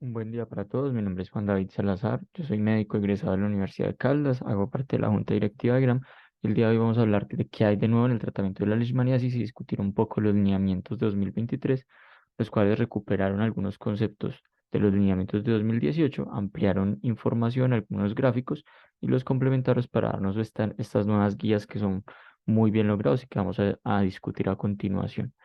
Un buen día para todos. Mi nombre es Juan David Salazar. Yo soy médico egresado de la Universidad de Caldas. Hago parte de la Junta Directiva de GRAM. El día de hoy vamos a hablar de qué hay de nuevo en el tratamiento de la leishmaniasis y discutir un poco los lineamientos de 2023, los cuales recuperaron algunos conceptos de los lineamientos de 2018, ampliaron información, algunos gráficos y los complementaron para darnos estas nuevas guías que son muy bien logrados y que vamos a discutir a continuación.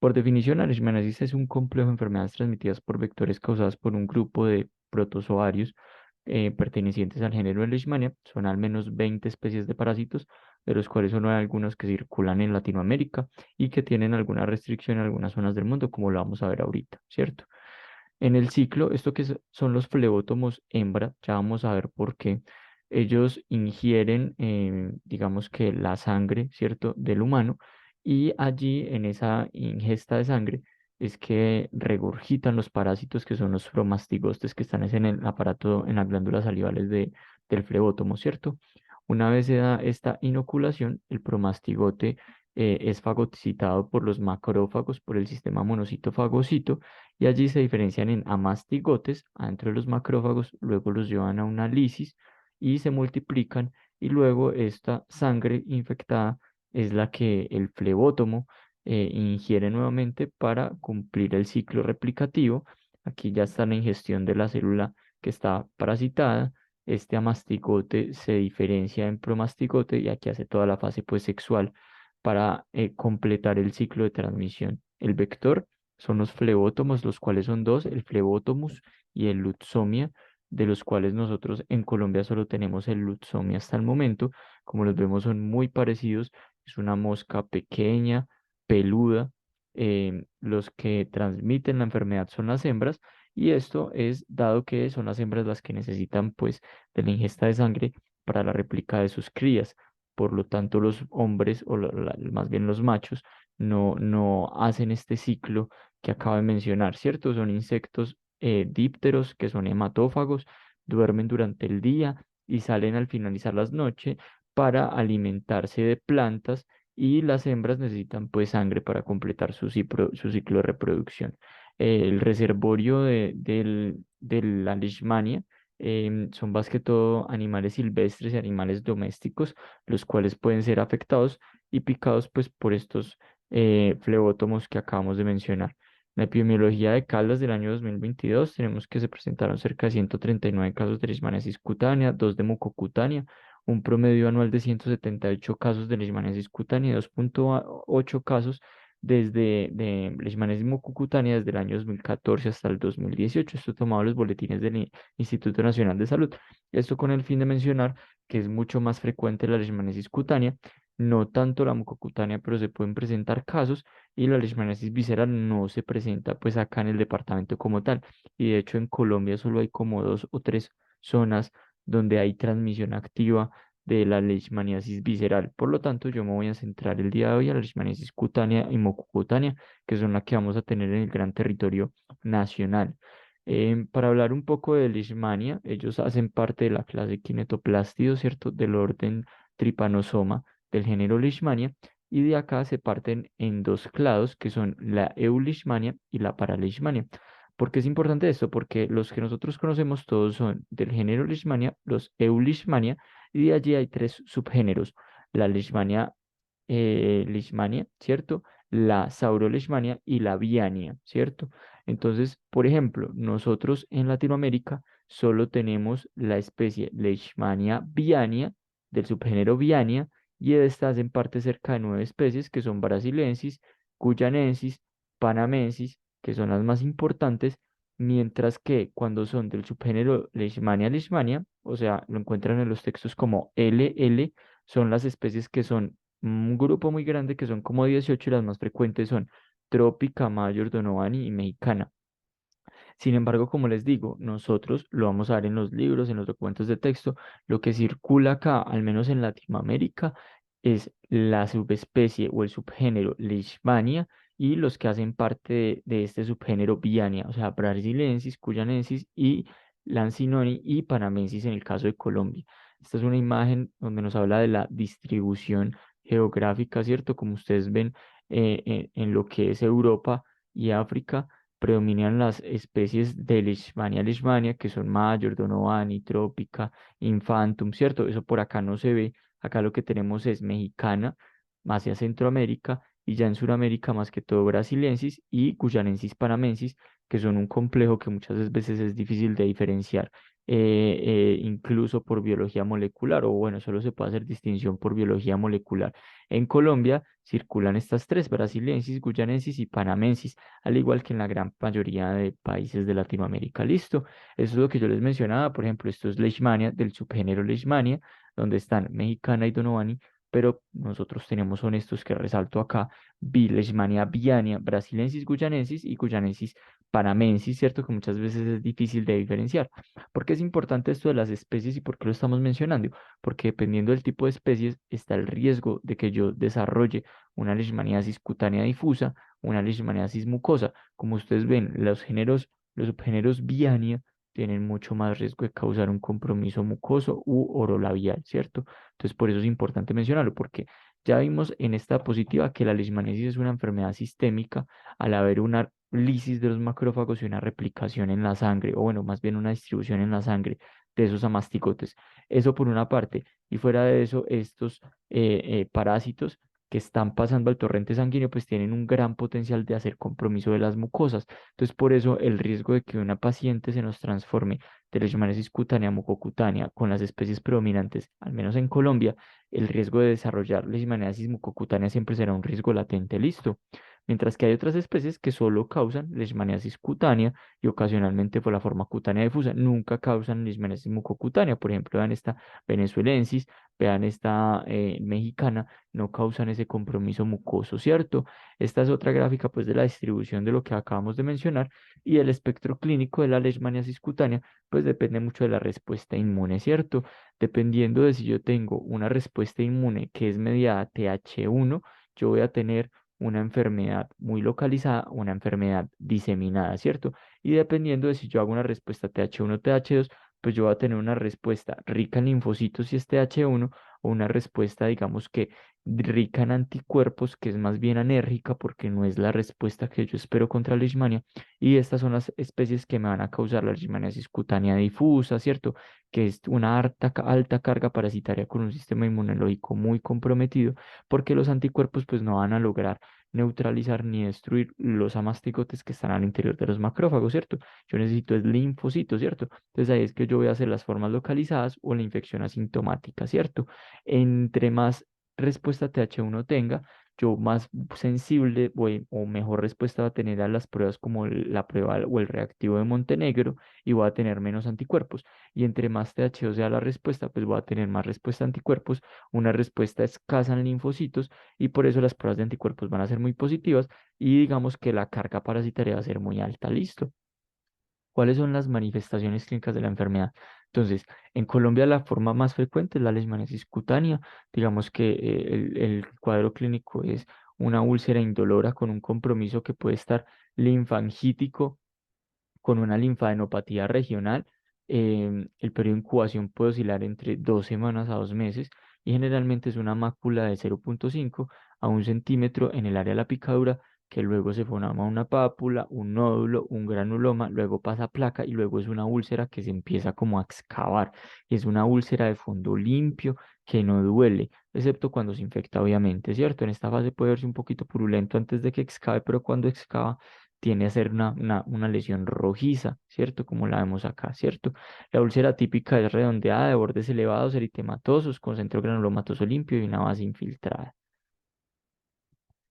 Por definición, la leishmaniasis es un complejo de enfermedades transmitidas por vectores causadas por un grupo de protozoarios pertenecientes al género de Leishmania. Son al menos 20 especies de parásitos, de los cuales solo hay algunos que circulan en Latinoamérica y que tienen alguna restricción en algunas zonas del mundo, como lo vamos a ver ahorita, ¿cierto? En el ciclo, esto que son los flebótomos hembra, ya vamos a ver por qué. Ellos ingieren, digamos que la sangre, ¿cierto?, del humano, y allí en esa ingesta de sangre es que regurgitan los parásitos que son los flomastigostes que están es en el aparato, en las glándulas salivales del flebótomo, ¿cierto? Una vez se da esta inoculación, el promastigote es fagocitado por los macrófagos, por el sistema monocito-fagocito, y allí se diferencian en amastigotes adentro de los macrófagos, luego los llevan a una lisis y se multiplican, y luego esta sangre infectada es la que el flebótomo ingiere nuevamente para cumplir el ciclo replicativo. Aquí ya está la ingestión de la célula que está parasitada. Este amastigote se diferencia en promastigote y aquí hace toda la fase pues sexual para completar el ciclo de transmisión. El vector son los flebótomos, los cuales son dos, el flebótomus y el lutzomia, de los cuales nosotros en Colombia solo tenemos el lutzomia hasta el momento. Como los vemos, son muy parecidos. Es una mosca pequeña, peluda. Los que transmiten la enfermedad son las hembras, y esto es dado que son las hembras las que necesitan pues de la ingesta de sangre para la réplica de sus crías. Por lo tanto, los hombres, o más bien los machos, no hacen este ciclo que acabo de mencionar, ¿cierto? Son insectos dípteros que son hematófagos, duermen durante el día y salen al finalizar las noches para alimentarse de plantas, y las hembras necesitan pues sangre para completar su ciclo de reproducción. El reservorio de la leishmania son más que todo animales silvestres y animales domésticos, los cuales pueden ser afectados y picados pues por estos flebótomos que acabamos de mencionar. La epidemiología de Caldas del año 2022 tenemos que se presentaron cerca de 139 casos de leishmaniasis cutánea, 2 de mucocutánea, un promedio anual de 178 casos de leishmaniasis cutánea y 2,8 casos de leishmaniasis mucocutánea desde el año 2014 hasta el 2018. Esto tomado los boletines del Instituto Nacional de Salud. Esto con el fin de mencionar que es mucho más frecuente la leishmaniasis cutánea, no tanto la mucocutánea, pero se pueden presentar casos, y la leishmaniasis visceral no se presenta pues acá en el departamento como tal. Y de hecho en Colombia solo hay como 2 o 3 zonas donde hay transmisión activa de la leishmaniasis visceral. Por lo tanto, yo me voy a centrar el día de hoy a la leishmaniasis cutánea y mucocutánea, que son las que vamos a tener en el gran territorio nacional. Para hablar un poco de Leishmania, ellos hacen parte de la clase Kinetoplástidos, ¿cierto? Del orden Trypanosoma del género Leishmania, y de acá se parten en dos clados que son la Euleishmania y la Paraleishmania. ¿Por qué es importante esto? Porque los que nosotros conocemos todos son del género Leishmania, los Euleishmania, y de allí hay 3 subgéneros: la Leishmania, ¿cierto? La Sauroleishmania y la Viania, ¿cierto? Entonces, por ejemplo, nosotros en Latinoamérica solo tenemos la especie Leishmania viania del subgénero Viania, y de estas hacen parte cerca de 9 especies que son brasilensis, guyanensis, panamensis, que son las más importantes, mientras que cuando son del subgénero Leishmania leishmania, o sea, lo encuentran en los textos como LL, son las especies que son un grupo muy grande, que son como 18, y las más frecuentes son trópica, mayor, donovani y mexicana. Sin embargo, como les digo, nosotros lo vamos a ver en los libros, en los documentos de texto. Lo que circula acá, al menos en Latinoamérica, es la subespecie o el subgénero Leishmania y los que hacen parte de este subgénero Viania, o sea, brasilensis, cuyanensis y lancinoni y panamensis en el caso de Colombia. Esta es una imagen donde nos habla de la distribución geográfica, ¿cierto? Como ustedes ven en lo que es Europa y África, predominan las especies de Leishmania, que son Major, Donovani, Tropica, Infantum, ¿cierto? Eso por acá no se ve. Acá lo que tenemos es mexicana, hacia Centroamérica, y ya en Sudamérica más que todo brasilensis y guyanensis panamensis, que son un complejo que muchas veces es difícil de diferenciar, incluso por biología molecular, o bueno, solo se puede hacer distinción por biología molecular. En Colombia circulan estas tres, brasiliensis, guyanensis y panamensis, al igual que en la gran mayoría de países de Latinoamérica. Listo, eso es lo que yo les mencionaba. Por ejemplo, esto es Leishmania, del subgénero Leishmania, donde están mexicana y Donovani, pero nosotros tenemos son estos que resalto acá: Leishmania viania, brasilensis, guyanensis y guyanensis panamensis, ¿cierto? Que muchas veces es difícil de diferenciar. ¿Por qué es importante esto de las especies y por qué lo estamos mencionando? Porque dependiendo del tipo de especies está el riesgo de que yo desarrolle una leishmaniasis cutánea difusa, una leishmaniasis mucosa. Como ustedes ven, los subgéneros Viania tienen mucho más riesgo de causar un compromiso mucoso u orolabial, ¿cierto? Entonces, por eso es importante mencionarlo, porque ya vimos en esta diapositiva que la leishmaniasis es una enfermedad sistémica al haber una lisis de los macrófagos y una replicación en la sangre, o bueno, más bien una distribución en la sangre de esos amasticotes. Eso por una parte. Y fuera de eso, estos parásitos que están pasando al torrente sanguíneo, pues tienen un gran potencial de hacer compromiso de las mucosas. Entonces, por eso el riesgo de que una paciente se nos transforme de leishmaniasis cutánea a mucocutánea con las especies predominantes, al menos en Colombia, el riesgo de desarrollar leishmaniasis mucocutánea siempre será un riesgo latente, listo. Mientras que hay otras especies que solo causan leishmaniasis cutánea y ocasionalmente por la forma cutánea difusa, nunca causan leishmaniasis mucocutánea. Por ejemplo, vean esta venezuelensis, vean esta mexicana, no causan ese compromiso mucoso, ¿cierto? Esta es otra gráfica pues de la distribución de lo que acabamos de mencionar, y el espectro clínico de la leishmaniasis cutánea pues depende mucho de la respuesta inmune, ¿cierto? Dependiendo de si yo tengo una respuesta inmune que es mediada TH1, yo voy a tener una enfermedad muy localizada, una enfermedad diseminada, ¿cierto? Y dependiendo de si yo hago una respuesta TH1 o TH2, pues yo voy a tener una respuesta rica en linfocitos si es TH1, o una respuesta, digamos que rica en anticuerpos, que es más bien anérgica porque no es la respuesta que yo espero contra la Leishmania. Y estas son las especies que me van a causar la leishmaniasis cutánea difusa, ¿cierto? Que es una alta carga parasitaria con un sistema inmunológico muy comprometido, porque los anticuerpos pues no van a lograr neutralizar ni destruir los amasticotes que están al interior de los macrófagos, ¿cierto? Yo necesito es linfocitos, ¿cierto? Entonces ahí es que yo voy a hacer las formas localizadas o la infección asintomática, ¿cierto? Entre más respuesta TH1 tenga, yo más sensible voy o mejor respuesta va a tener a las pruebas como la prueba o el reactivo de Montenegro, y voy a tener menos anticuerpos. Y entre más TH2 sea la respuesta, pues voy a tener más respuesta a anticuerpos, una respuesta escasa en linfocitos, y por eso las pruebas de anticuerpos van a ser muy positivas y digamos que la carga parasitaria va a ser muy alta. Listo. ¿Cuáles son las manifestaciones clínicas de la enfermedad? Entonces, en Colombia la forma más frecuente es la leishmaniasis cutánea. Digamos que el cuadro clínico es una úlcera indolora con un compromiso que puede estar linfangítico con una linfadenopatía regional. El periodo de incubación puede oscilar entre 2 semanas a 2 meses, y generalmente es una mácula de 0,5 a 1 centímetro en el área de la picadura, que luego se forma una pápula, un nódulo, un granuloma, luego pasa a placa y luego es una úlcera que se empieza como a excavar. Es una úlcera de fondo limpio que no duele, excepto cuando se infecta, obviamente, ¿cierto? En esta fase puede verse un poquito purulento antes de que excave, pero cuando excava tiene a ser una lesión rojiza, ¿cierto? Como la vemos acá, ¿cierto? La úlcera típica es redondeada, de bordes elevados, eritematosos, con centro granulomatoso limpio y una base infiltrada.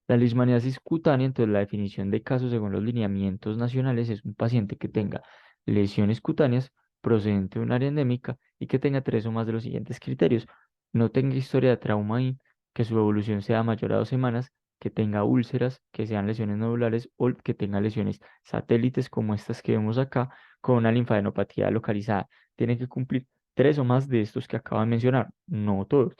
La leishmaniasis cutánea, entonces la definición de caso según los lineamientos nacionales, es un paciente que tenga lesiones cutáneas procedente de un área endémica y que tenga tres o más de los siguientes criterios: no tenga historia de trauma ahí, que su evolución sea mayor a 2 semanas, que tenga úlceras, que sean lesiones nodulares o que tenga lesiones satélites como estas que vemos acá, con una linfadenopatía localizada. Tiene que cumplir tres o más de estos que acabo de mencionar, no todos.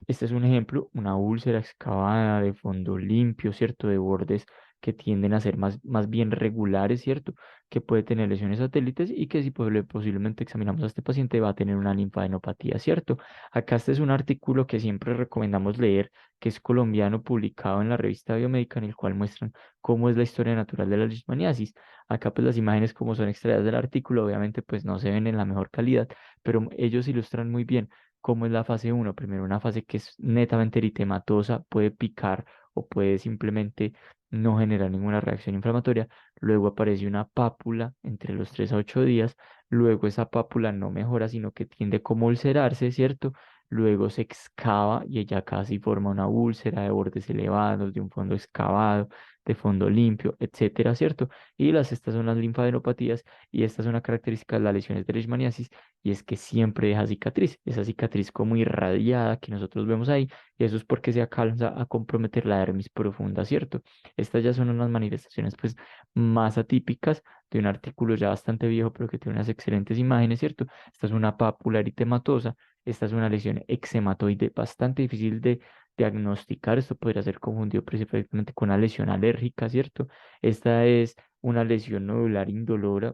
Este es un ejemplo: una úlcera excavada de fondo limpio, ¿cierto? De bordes que tienden a ser más bien regulares, ¿cierto? Que puede tener lesiones satélites y que si posiblemente examinamos a este paciente va a tener una linfadenopatía, ¿cierto? Acá este es un artículo que siempre recomendamos leer, que es colombiano, publicado en la revista Biomédica, en el cual muestran cómo es la historia natural de la leishmaniasis. Acá pues las imágenes como son extraídas del artículo, obviamente pues no se ven en la mejor calidad, pero ellos ilustran muy bien cómo es la fase uno. Primero una fase que es netamente eritematosa, puede picar o puede simplemente no generar ninguna reacción inflamatoria. Luego aparece una pápula entre los 3 a 8 días. Luego esa pápula no mejora, sino que tiende como a ulcerarse, ¿cierto? Luego se excava y ella casi forma una úlcera de bordes elevados, de un fondo excavado, de fondo limpio, etcétera, ¿cierto? Y estas son las linfadenopatías y esta es una característica de las lesiones de leishmaniasis y es que siempre deja cicatriz, esa cicatriz como irradiada que nosotros vemos ahí y eso es porque se alcanza a comprometer la dermis profunda, ¿cierto? Estas ya son unas manifestaciones pues más atípicas de un artículo ya bastante viejo pero que tiene unas excelentes imágenes, ¿cierto? Esta es una pápula eritematosa, esta es una lesión eczematoide bastante difícil de diagnosticar, esto podría ser confundido principalmente con una lesión alérgica, ¿cierto? Esta es una lesión nodular indolora,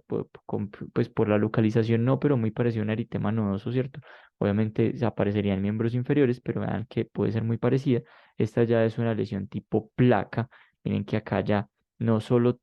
pues por la localización no, pero muy parecida a un eritema nodoso, ¿cierto? Obviamente se aparecería en miembros inferiores, pero vean que puede ser muy parecida. Esta ya es una lesión tipo placa. Miren que acá ya no solo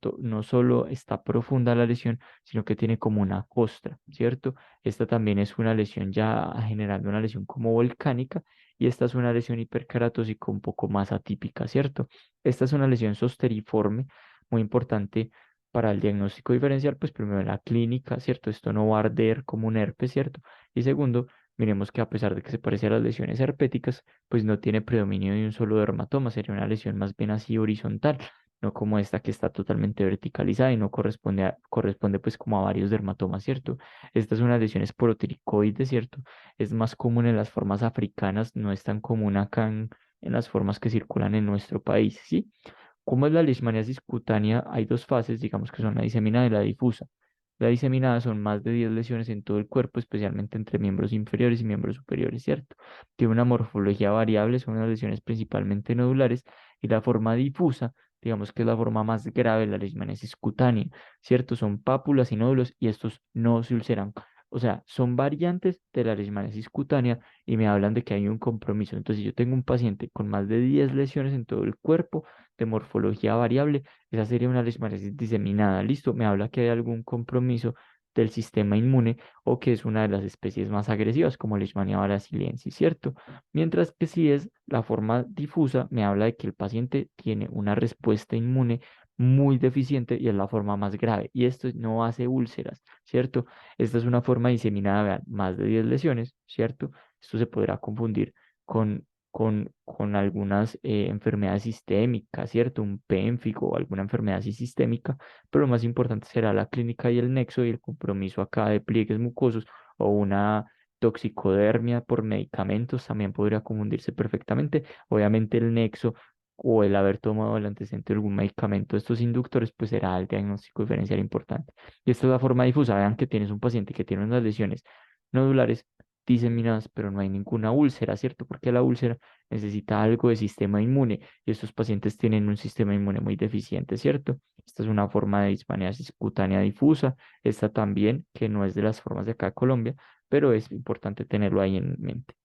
está profunda la lesión, sino que tiene como una costra, ¿cierto? Esta también es una lesión ya generando una lesión como volcánica y esta es una lesión hiperkeratósica un poco más atípica, ¿cierto? Esta es una lesión zosteriforme, muy importante para el diagnóstico diferencial, pues primero en la clínica, ¿cierto? Esto no va a arder como un herpes, ¿cierto? Y segundo, miremos que a pesar de que se parece a las lesiones herpéticas, pues no tiene predominio de un solo dermatoma, sería una lesión más bien así horizontal, no como esta que está totalmente verticalizada y no corresponde pues como a varios dermatomas, ¿cierto? Esta es una lesión esporotricoide, ¿cierto? Es más común en las formas africanas, no es tan común acá en las formas que circulan en nuestro país, ¿sí? ¿Cómo es la leishmaniasis cutánea? Hay dos fases, digamos que son la diseminada y la difusa. La diseminada son más de 10 lesiones en todo el cuerpo, especialmente entre miembros inferiores y miembros superiores, ¿cierto? Tiene una morfología variable, son unas lesiones principalmente nodulares, y la forma difusa, digamos que es la forma más grave de la leishmaniasis cutánea, ¿cierto? Son pápulas y nódulos y estos no se ulceran. O sea, son variantes de la leishmaniasis cutánea y me hablan de que hay un compromiso. Entonces, si yo tengo un paciente con más de 10 lesiones en todo el cuerpo, de morfología variable, esa sería una leishmaniasis diseminada. Listo, me habla que hay algún compromiso del sistema inmune o que es una de las especies más agresivas, como Leishmania brasiliensis, ¿cierto? Mientras que si es la forma difusa, me habla de que el paciente tiene una respuesta inmune muy deficiente y es la forma más grave. Y esto no hace úlceras, ¿cierto? Esta es una forma diseminada, vean, más de 10 lesiones, ¿cierto? Esto se podrá confundir con algunas enfermedades sistémicas, ¿cierto? Un pénfigo o alguna enfermedad así sistémica, pero lo más importante será la clínica y el nexo y el compromiso acá de pliegues mucosos o una toxicodermia por medicamentos también podría confundirse perfectamente. Obviamente el nexo o el haber tomado el antecedente de algún medicamento, estos inductores, pues será el diagnóstico diferencial importante. Y esta es la forma difusa. Vean que tienes un paciente que tiene unas lesiones nodulares diseminadas, pero no hay ninguna úlcera, ¿cierto? Porque la úlcera necesita algo de sistema inmune y estos pacientes tienen un sistema inmune muy deficiente, ¿cierto? Esta es una forma de disfaniasis cutánea difusa, esta también, que no es de las formas de acá de Colombia, pero es importante tenerlo ahí en mente.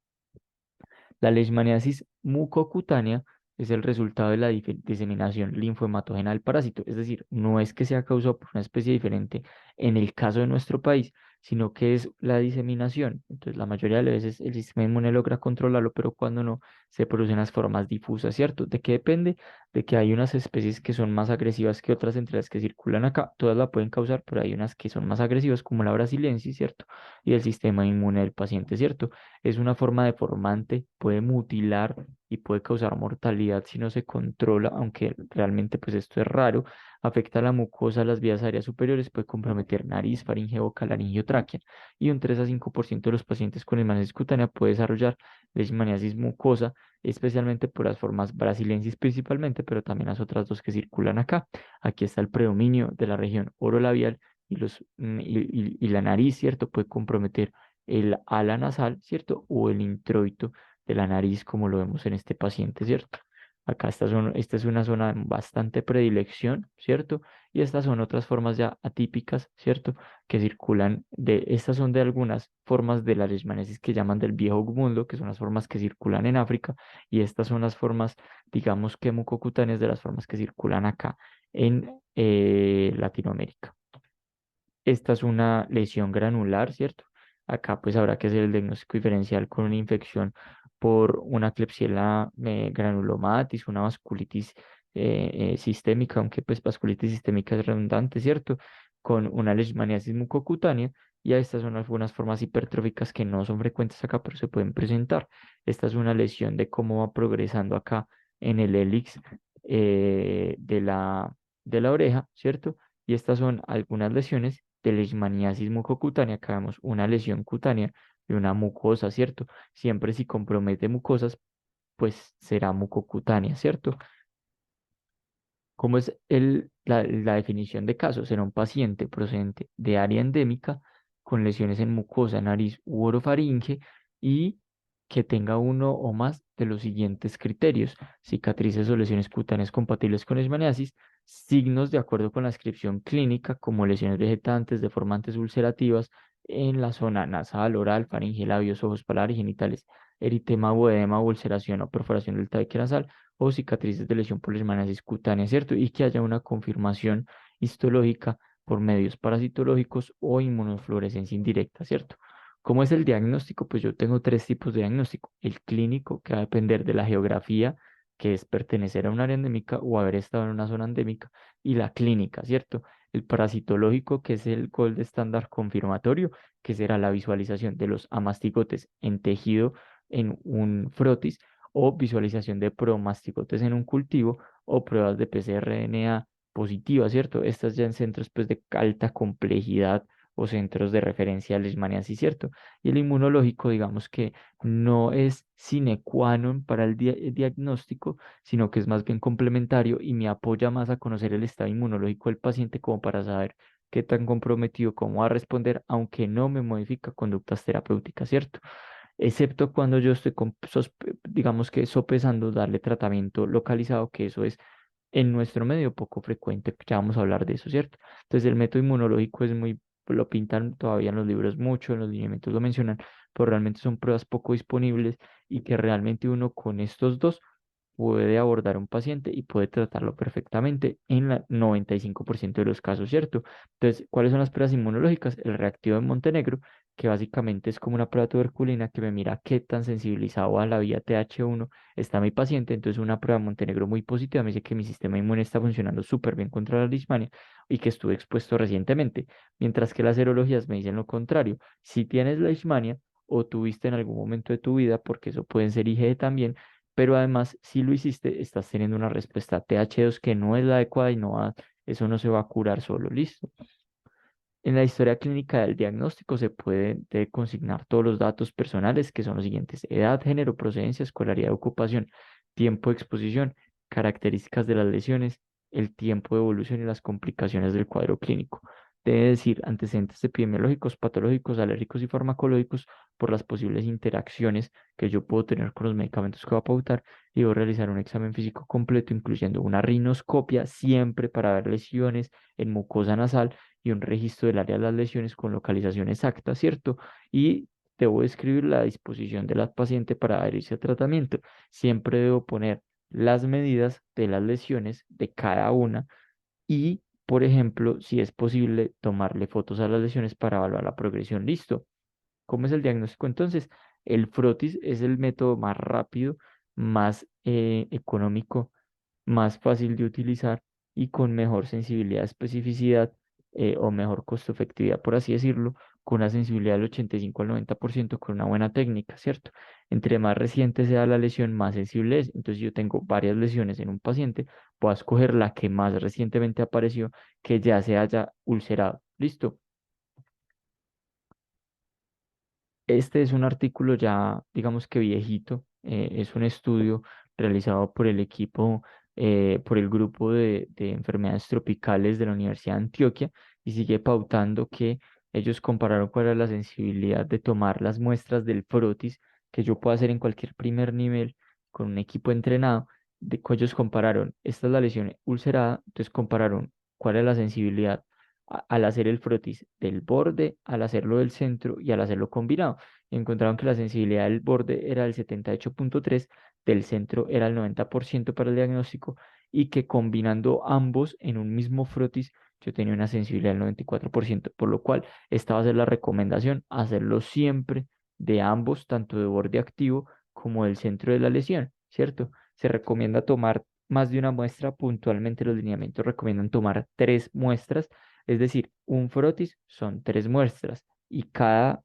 La leishmaniasis mucocutánea es el resultado de la diseminación linfohematógena del parásito, es decir, no es que sea causado por una especie diferente en el caso de nuestro país, sino que es la diseminación. Entonces, la mayoría de las veces el sistema inmune logra controlarlo, pero cuando no, se producen las formas difusas, ¿cierto? ¿De qué depende? De que hay unas especies que son más agresivas que otras entre las que circulan acá, todas la pueden causar, pero hay unas que son más agresivas, como la brasiliensis, ¿cierto? Y el sistema inmune del paciente, ¿cierto? Es una forma deformante, puede mutilar y puede causar mortalidad si no se controla, aunque realmente pues esto es raro. Afecta a la mucosa, las vías aéreas superiores, puede comprometer nariz, faringe, boca, laringe o tráquea. Y un 3 a 5% de los pacientes con leishmaniasis cutánea puede desarrollar leishmaniasis mucosa, especialmente por las formas brasiliensis principalmente, pero también las otras dos que circulan acá. Aquí está el predominio de la región orolabial y la nariz, ¿cierto? Puede comprometer el ala nasal, ¿cierto? O el introito de la nariz, como lo vemos en este paciente, ¿cierto? Acá esta es una zona de bastante predilección, ¿cierto? Y estas son otras formas ya atípicas, ¿cierto? Que circulan estas son de algunas formas de la leishmaniasis que llaman del viejo mundo, que son las formas que circulan en África, y estas son las formas, digamos que mucocutáneas de las formas que circulan acá en Latinoamérica. Esta es una lesión granular, ¿cierto? Acá pues habrá que hacer el diagnóstico diferencial con una infección por una Klebsiella granulomatis, una vasculitis sistémica, aunque pues vasculitis sistémica es redundante, ¿cierto? Con una leishmaniasis mucocutánea, y a estas son algunas formas hipertróficas que no son frecuentes acá, pero se pueden presentar. Esta es una lesión de cómo va progresando acá en el hélix de la oreja, ¿cierto? Y estas son algunas lesiones de leishmaniasis mucocutánea. Acá vemos una lesión cutánea de una mucosa, ¿cierto? Siempre si compromete mucosas, pues será mucocutánea, ¿cierto? ¿Cómo es la definición de caso? Será un paciente procedente de área endémica con lesiones en mucosa, nariz u orofaringe y que tenga uno o más de los siguientes criterios: cicatrices o lesiones cutáneas compatibles con leishmaniasis, signos de acuerdo con la descripción clínica como lesiones vegetantes, deformantes ulcerativas en la zona nasal, oral, faringe, labios, ojos, paladar y genitales, eritema o edema, ulceración o perforación del tabique nasal o cicatrices de lesión por leishmaniasis cutánea, ¿cierto? Y que haya una confirmación histológica por medios parasitológicos o inmunofluorescencia indirecta, ¿cierto? ¿Cómo es el diagnóstico? Pues yo tengo tres tipos de diagnóstico. El clínico, que va a depender de la geografía, que es pertenecer a un área endémica o haber estado en una zona endémica, y la clínica, ¿cierto? El parasitológico, que es el gold estándar confirmatorio, que será la visualización de los amastigotes en tejido en un frotis, o visualización de promastigotes en un cultivo, o pruebas de pcRNA positivas, ¿cierto? Estas ya en centros pues de alta complejidad o centros de referencia a leishmaniasis, ¿cierto? Y el inmunológico, digamos que no es sine qua non para el diagnóstico, sino que es más bien complementario y me apoya más a conocer el estado inmunológico del paciente como para saber qué tan comprometido, cómo va a responder, aunque no me modifica conductas terapéuticas, ¿cierto? Excepto cuando yo estoy, digamos que sopesando darle tratamiento localizado, que eso es en nuestro medio poco frecuente, ya vamos a hablar de eso, ¿cierto? Entonces el método inmunológico es muy, lo pintan todavía en los libros mucho, en los lineamientos lo mencionan, pero realmente son pruebas poco disponibles y que realmente uno con estos dos puede abordar a un paciente y puede tratarlo perfectamente en el 95% de los casos, ¿cierto? Entonces, ¿cuáles son las pruebas inmunológicas? El reactivo de Montenegro, que básicamente es como una prueba tuberculina que me mira qué tan sensibilizado a la vía TH1 está mi paciente. Entonces, una prueba de Montenegro muy positiva me dice que mi sistema inmune está funcionando súper bien contra la leishmania y que estuve expuesto recientemente, mientras que las serologías me dicen lo contrario. Si tienes leishmania o tuviste en algún momento de tu vida, porque eso pueden ser IgE también, pero además, si lo hiciste, estás teniendo una respuesta TH2 que no es la adecuada y eso no se va a curar solo, listo. En la historia clínica del diagnóstico se puede consignar todos los datos personales, que son los siguientes: edad, género, procedencia, escolaridad, ocupación, tiempo de exposición, características de las lesiones, el tiempo de evolución y las complicaciones del cuadro clínico. Debe decir antecedentes epidemiológicos, patológicos, alérgicos y farmacológicos por las posibles interacciones que yo puedo tener con los medicamentos que voy a pautar, y debo realizar un examen físico completo, incluyendo una rinoscopia, siempre para ver lesiones en mucosa nasal, y un registro del área de las lesiones con localización exacta, ¿cierto? Y debo describir la disposición de la paciente para adherirse a tratamiento. Siempre debo poner las medidas de las lesiones de cada una y, por ejemplo, si es posible, tomarle fotos a las lesiones para evaluar la progresión. Listo. ¿Cómo es el diagnóstico entonces? El frotis es el método más rápido, más económico, más fácil de utilizar y con mejor sensibilidad, especificidad, o mejor costo-efectividad, por así decirlo, con una sensibilidad del 85 al 90% con una buena técnica, ¿cierto? Entre más reciente sea la lesión, más sensible es. Entonces, yo tengo varias lesiones en un paciente, puedo escoger la que más recientemente apareció, que ya se haya ulcerado. ¿Listo? Este es un artículo ya, digamos que viejito, es un estudio realizado por el equipo, por el grupo de enfermedades tropicales de la Universidad de Antioquia, y sigue pautando que ellos compararon cuál era la sensibilidad de tomar las muestras del frotis que yo puedo hacer en cualquier primer nivel con un equipo entrenado, ellos compararon, esta es la lesión ulcerada, entonces compararon cuál es la sensibilidad al hacer el frotis del borde, al hacerlo del centro y al hacerlo combinado. Y encontraron que la sensibilidad del borde era el 78,3, del centro era el 90% para el diagnóstico y que combinando ambos en un mismo frotis yo tenía una sensibilidad del 94%, por lo cual esta va a ser la recomendación, hacerlo siempre de ambos, tanto de borde activo como del centro de la lesión, ¿cierto? Se recomienda tomar más de una muestra, puntualmente los lineamientos recomiendan tomar 3 muestras, es decir, un frotis son 3 muestras y cada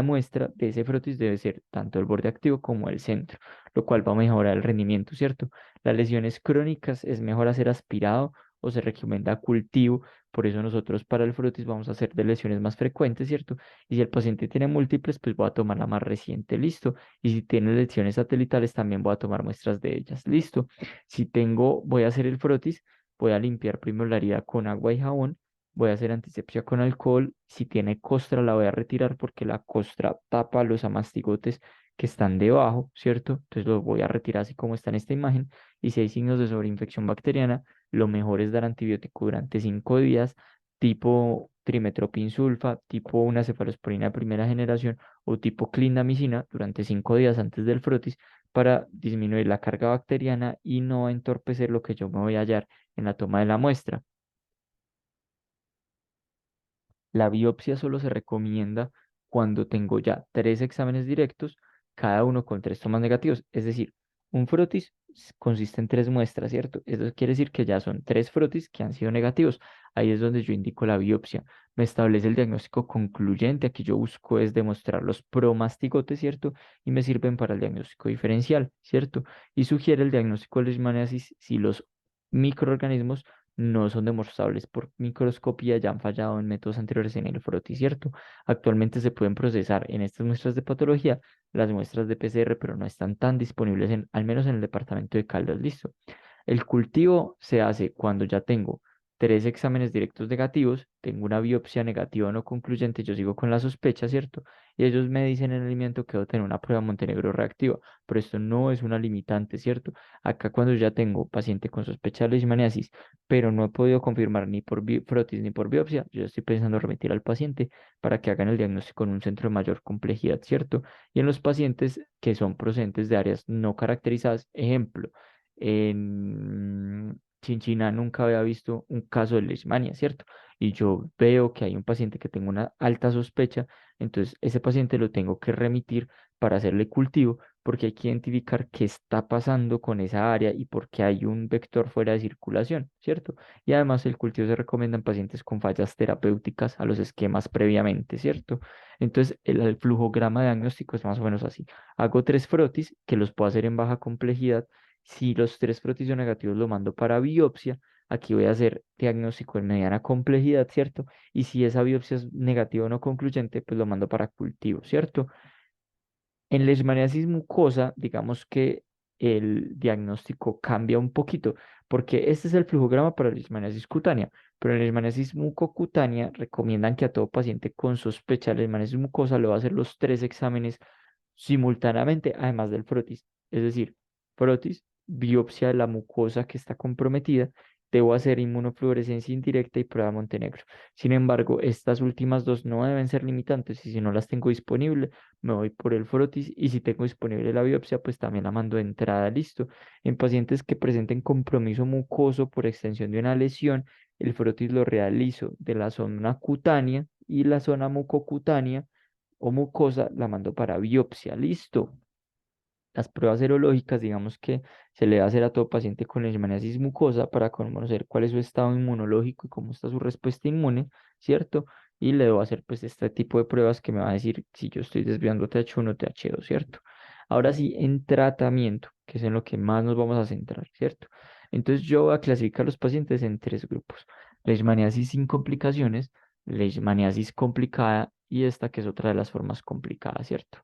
muestra de ese frotis debe ser tanto el borde activo como el centro, lo cual va a mejorar el rendimiento, ¿cierto? Las lesiones crónicas es mejor hacer aspirado o se recomienda cultivo, por eso nosotros para el frotis vamos a hacer de lesiones más frecuentes, ¿cierto? Y si el paciente tiene múltiples, pues voy a tomar la más reciente, listo. Y si tiene lesiones satelitales, también voy a tomar muestras de ellas, listo. Si tengo, voy a hacer el frotis, voy a limpiar primero la herida con agua y jabón, voy a hacer antisepsia con alcohol. Si tiene costra, la voy a retirar porque la costra tapa los amastigotes que están debajo, ¿cierto? Entonces los voy a retirar así como está en esta imagen. Y si hay signos de sobreinfección bacteriana, lo mejor es dar antibiótico durante 5 días, tipo trimetoprim sulfa, tipo una cefalosporina de primera generación o tipo clindamicina durante 5 días antes del frotis para disminuir la carga bacteriana y no entorpecer lo que yo me voy a hallar en la toma de la muestra. La biopsia solo se recomienda cuando tengo ya 3 exámenes directos, cada uno con 3 tomas negativos. Es decir, un frotis consiste en 3 muestras, ¿cierto? Eso quiere decir que ya son 3 frotis que han sido negativos. Ahí es donde yo indico la biopsia. Me establece el diagnóstico concluyente. Aquí yo busco es demostrar los promastigotes, ¿cierto? Y me sirven para el diagnóstico diferencial, ¿cierto? Y sugiere el diagnóstico de leishmaniasis si los microorganismos no son demostrables por microscopía, ya han fallado en métodos anteriores en el frotis, ¿cierto? Actualmente se pueden procesar en estas muestras de patología las muestras de PCR, pero no están tan disponibles al menos en el departamento de Caldas, listo. El cultivo se hace cuando ya tengo 3 exámenes directos negativos, tengo una biopsia negativa o no concluyente, yo sigo con la sospecha, ¿cierto? Y ellos me dicen en el alimento que debo tener una prueba Montenegro reactiva, pero esto no es una limitante, ¿cierto? Acá cuando ya tengo paciente con sospecha de leishmaniasis, pero no he podido confirmar ni por frotis ni por biopsia, yo estoy pensando remitir al paciente para que hagan el diagnóstico en un centro de mayor complejidad, ¿cierto? Y en los pacientes que son procedentes de áreas no caracterizadas, ejemplo, en Chinchina nunca había visto un caso de leishmania, ¿cierto? Y yo veo que hay un paciente que tengo una alta sospecha, entonces ese paciente lo tengo que remitir para hacerle cultivo, porque hay que identificar qué está pasando con esa área y por qué hay un vector fuera de circulación, ¿cierto? Y además el cultivo se recomienda en pacientes con fallas terapéuticas a los esquemas previamente, ¿cierto? Entonces el flujograma diagnóstico es más o menos así. Hago 3 frotis que los puedo hacer en baja complejidad. Si los 3 frotis son negativos, lo mando para biopsia. Aquí voy a hacer diagnóstico en mediana complejidad, ¿cierto? Y si esa biopsia es negativa o no concluyente, pues lo mando para cultivo, ¿cierto? En leishmaniasis mucosa, digamos que el diagnóstico cambia un poquito, porque este es el flujograma para leishmaniasis cutánea, pero en leishmaniasis mucocutánea recomiendan que a todo paciente con sospecha de leishmaniasis mucosa le va a hacer los 3 exámenes simultáneamente, además del frotis. Es decir, frotis, biopsia de la mucosa que está comprometida, debo hacer inmunofluorescencia indirecta y prueba Montenegro. Sin embargo, estas últimas dos no deben ser limitantes y si no las tengo disponibles, me voy por el frotis y si tengo disponible la biopsia, pues también la mando de entrada, listo. En pacientes que presenten compromiso mucoso por extensión de una lesión, el frotis lo realizo de la zona cutánea y la zona mucocutánea o mucosa la mando para biopsia, listo. Las pruebas serológicas, digamos que se le va a hacer a todo paciente con leishmaniasis mucosa para conocer cuál es su estado inmunológico y cómo está su respuesta inmune, ¿cierto? Y le debo hacer pues este tipo de pruebas que me va a decir si yo estoy desviando TH1 o TH2, ¿cierto? Ahora sí, en tratamiento, que es en lo que más nos vamos a centrar, ¿cierto? Entonces yo voy a clasificar a los pacientes en 3 grupos. Leishmaniasis sin complicaciones, leishmaniasis complicada y esta que es otra de las formas complicadas, ¿cierto?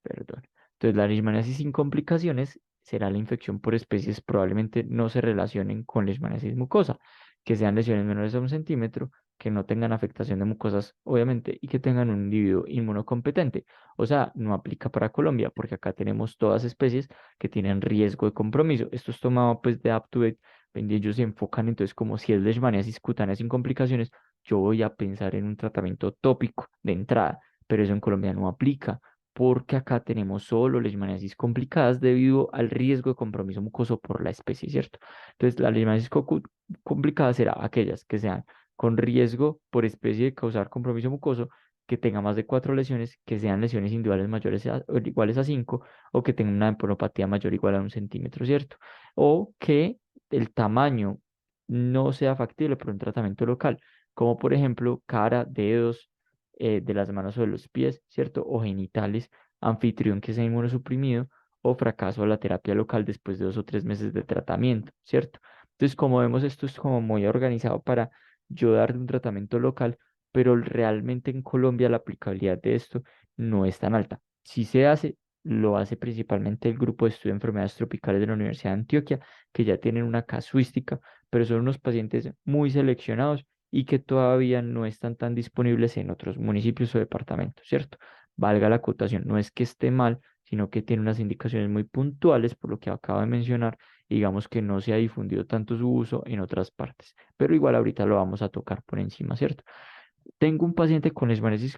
Perdón. Entonces, la leishmaniasis sin complicaciones será la infección por especies probablemente no se relacionen con leishmaniasis mucosa, que sean lesiones menores a 1 centímetro, que no tengan afectación de mucosas, obviamente, y que tengan un individuo inmunocompetente. O sea, no aplica para Colombia, porque acá tenemos todas especies que tienen riesgo de compromiso. Esto es tomado pues de UpToDate, donde ellos se enfocan entonces como si es leishmaniasis cutánea sin complicaciones, yo voy a pensar en un tratamiento tópico de entrada, pero eso en Colombia no aplica porque acá tenemos solo leishmaniasis complicadas debido al riesgo de compromiso mucoso por la especie, ¿cierto? Entonces, la leishmaniasis complicada será aquellas que sean con riesgo por especie de causar compromiso mucoso, que tenga más de 4 lesiones, que sean lesiones individuales mayores o iguales a 5, o que tenga una emponopatía mayor o igual a 1 centímetro, ¿cierto? O que el tamaño no sea factible por un tratamiento local, como por ejemplo cara, dedos, de las manos o de los pies, ¿cierto? O genitales, anfitrión que sea inmunosuprimido, o fracaso a la terapia local después de 2 o 3 meses de tratamiento, ¿cierto? Entonces, como vemos, esto es como muy organizado para yo darle un tratamiento local, pero realmente en Colombia la aplicabilidad de esto no es tan alta. Si se hace, lo hace principalmente el grupo de estudio de enfermedades tropicales de la Universidad de Antioquia, que ya tienen una casuística, pero son unos pacientes muy seleccionados y que todavía no están tan disponibles en otros municipios o departamentos, ¿cierto? Valga la acotación, no es que esté mal, sino que tiene unas indicaciones muy puntuales, por lo que acabo de mencionar, y digamos que no se ha difundido tanto su uso en otras partes, pero igual ahorita lo vamos a tocar por encima, ¿cierto? Tengo un paciente con leishmaniasis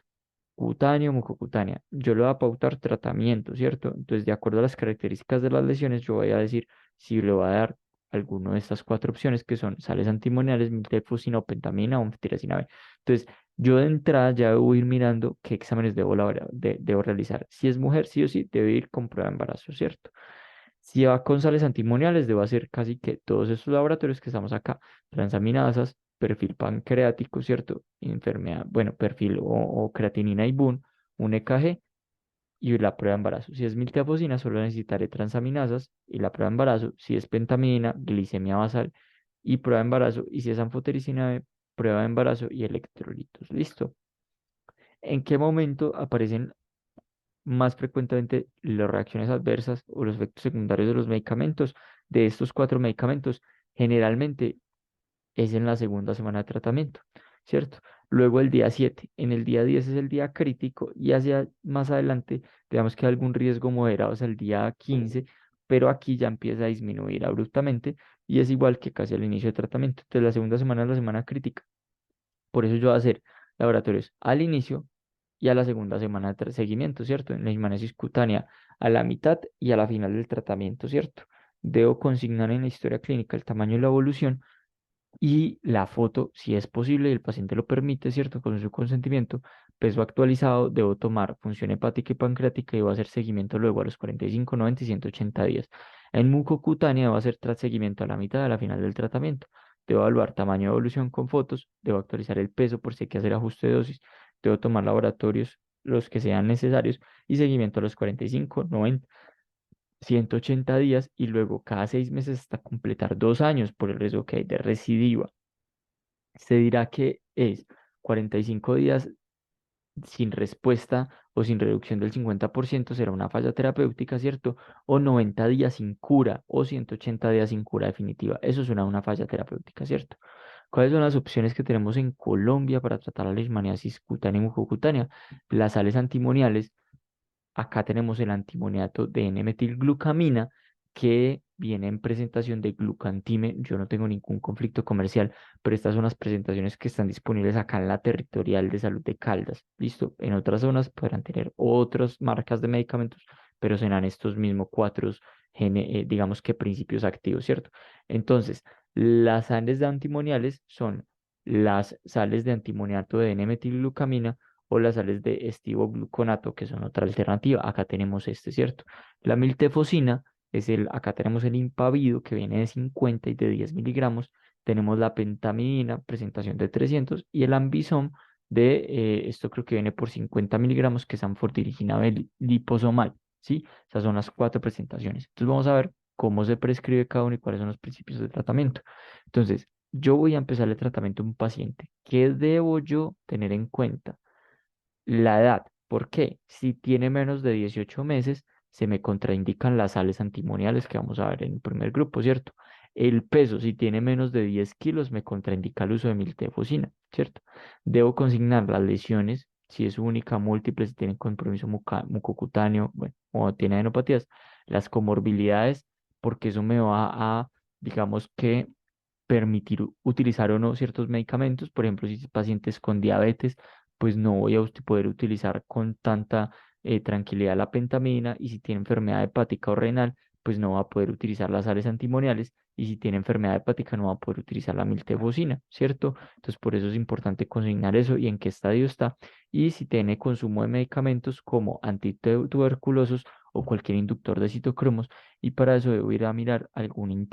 cutánea o mucocutánea. Yo le voy a pautar tratamiento, ¿cierto? Entonces, de acuerdo a las características de las lesiones, yo voy a decir si le voy a dar alguno de estas 4 opciones que son sales antimoniales, miltefosina o pentamina o anfotericina B. Entonces, yo de entrada ya debo ir mirando qué exámenes debo realizar. Si es mujer, sí o sí, debe ir con prueba de embarazo, ¿cierto? Si va con sales antimoniales, debo hacer casi que todos estos laboratorios que estamos acá, transaminasas, perfil pancreático, ¿cierto? Enfermedad, bueno, perfil o creatinina y BUN, un EKG y la prueba de embarazo. Si es miltefosina, solo necesitaré transaminasas y la prueba de embarazo. Si es pentamina, glicemia basal y prueba de embarazo. Y si es anfotericina B, prueba de embarazo y electrolitos. ¿Listo? ¿En qué momento aparecen más frecuentemente las reacciones adversas o los efectos secundarios de los medicamentos? De estos 4 medicamentos, generalmente es en la segunda semana de tratamiento, ¿cierto? Luego el día 7, en el día 10 es el día crítico y hacia más adelante, digamos que hay algún riesgo moderado es el día 15, pero aquí ya empieza a disminuir abruptamente y es igual que casi al inicio de tratamiento. Entonces la segunda semana es la semana crítica. Por eso yo voy a hacer laboratorios al inicio y a la segunda semana de seguimiento, ¿cierto? En la leishmaniasis cutánea a la mitad y a la final del tratamiento, ¿cierto? Debo consignar en la historia clínica el tamaño y la evolución y la foto, si es posible y el paciente lo permite, ¿cierto? Con su consentimiento, peso actualizado, debo tomar función hepática y pancreática y debo hacer seguimiento luego a los 45, 90 y 180 días. En mucocutánea debo hacer tras seguimiento a la mitad de la final del tratamiento. Debo evaluar tamaño de evolución con fotos, debo actualizar el peso por si hay que hacer ajuste de dosis, debo tomar laboratorios los que sean necesarios y seguimiento a los 45, 90, 180 días y luego cada 6 meses hasta completar 2 años por el riesgo que hay de recidiva. Se dirá que es 45 días sin respuesta o sin reducción del 50% será una falla terapéutica, ¿cierto? O 90 días sin cura o 180 días sin cura definitiva. Eso suena a una falla terapéutica, ¿cierto? ¿Cuáles son las opciones que tenemos en Colombia para tratar la leishmaniasis cutánea y mucocutánea? Las sales antimoniales. Acá tenemos el antimoniato de N-metilglucamina que viene en presentación de glucantime. Yo no tengo ningún conflicto comercial, pero estas son las presentaciones que están disponibles acá en la territorial de salud de Caldas. Listo. En otras zonas podrán tener otras marcas de medicamentos, pero serán estos mismos 4, digamos que principios activos, ¿cierto? Entonces, las sales de antimoniales son las sales de antimoniato de N-metilglucamina o las sales de estivogluconato, que son otra alternativa. Acá tenemos este, ¿cierto? La miltefosina acá tenemos el impavido, que viene de 50 y de 10 miligramos. Tenemos la pentamidina, presentación de 300, y el ambisón esto creo que viene por 50 miligramos, que es anfotericina B liposomal, ¿sí? Esas son las 4 presentaciones. Entonces vamos a ver cómo se prescribe cada uno y cuáles son los principios de tratamiento. Entonces, yo voy a empezar el tratamiento a un paciente. ¿Qué debo yo tener en cuenta? La edad. ¿Por qué? Si tiene menos de 18 meses, se me contraindican las sales antimoniales que vamos a ver en el primer grupo, ¿cierto? El peso, si tiene menos de 10 kilos, me contraindica el uso de miltefosina. ¿cierto? Debo consignar las lesiones, si es única, múltiple, si tiene compromiso mucocutáneo, bueno, o tiene adenopatías, las comorbilidades, porque eso me va a, digamos que, permitir utilizar o no ciertos medicamentos. Por ejemplo, si es pacientes con diabetes, pues no voy a poder utilizar con tanta tranquilidad la pentamina, y si tiene enfermedad hepática o renal, pues no va a poder utilizar las sales antimoniales, y si tiene enfermedad hepática no va a poder utilizar la miltefosina, ¿cierto? Entonces por eso es importante consignar eso y en qué estadio está, y si tiene consumo de medicamentos como antituberculosos o cualquier inductor de citocromos, y para eso debo ir a mirar algún